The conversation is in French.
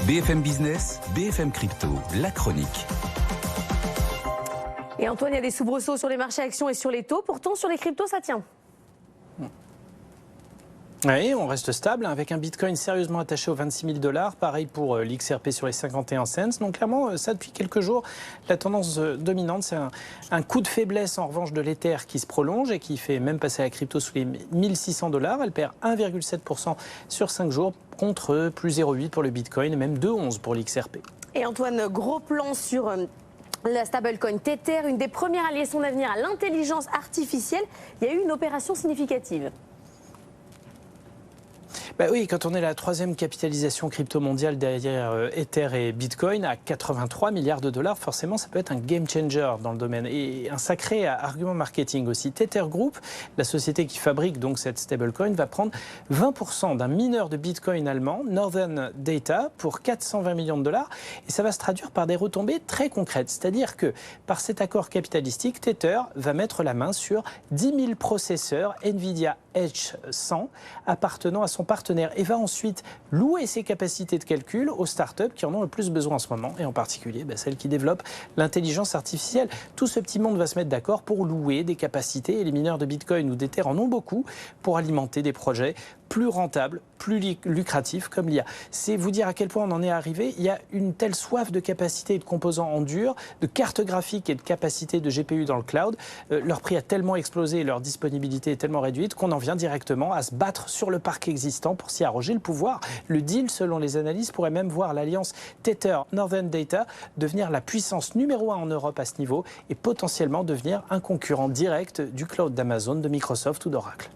BFM Business, BFM Crypto, la chronique. Et Antoine, il y a des soubresauts sur les marchés actions et sur les taux. Pourtant, sur les cryptos, ça tient. Oui, on reste stable avec un Bitcoin sérieusement attaché aux 26 000 $. Pareil pour l'XRP sur les 51 cents. Donc clairement, ça depuis quelques jours, la tendance dominante, c'est un coup de faiblesse en revanche de l'Ether qui se prolonge et qui fait même passer la crypto sous les 1600 $. Elle perd 1,7% sur 5 jours contre plus 0,8 pour le Bitcoin et même 2,11 pour l'XRP. Et Antoine, gros plan sur la stablecoin Tether, une des premières à lier son avenir à l'intelligence artificielle. Il y a eu une opération significative. Bah oui, quand on est la troisième capitalisation crypto mondiale derrière Ether et Bitcoin à 83 milliards $, forcément ça peut être un game changer dans le domaine et un sacré argument marketing aussi. Tether Group, la société qui fabrique donc cette stablecoin, va prendre 20% d'un mineur de Bitcoin allemand, Northern Data, pour 420 millions $, et ça va se traduire par des retombées très concrètes. C'est-à-dire que par cet accord capitalistique, Tether va mettre la main sur 10 000 processeurs NVIDIA Edge 100 appartenant à son partenaire et va ensuite louer ses capacités de calcul aux startups qui en ont le plus besoin en ce moment et en particulier celles qui développent l'intelligence artificielle. Tout ce petit monde va se mettre d'accord pour louer des capacités et les mineurs de Bitcoin ou d'Ether en ont beaucoup pour alimenter des projets plus rentables, plus lucratifs comme l'IA. C'est vous dire à quel point on en est arrivé. Il y a une telle soif de capacités et de composants en dur, de cartes graphiques et de capacités de GPU dans le cloud. Leur prix a tellement explosé et leur disponibilité est tellement réduite qu'on en vient directement à se battre sur le parc existant pour s'y arroger le pouvoir. Le deal, selon les analyses, pourrait même voir l'alliance Tether Northern Data devenir la puissance numéro 1 en Europe à ce niveau et potentiellement devenir un concurrent direct du cloud d'Amazon, de Microsoft ou d'Oracle.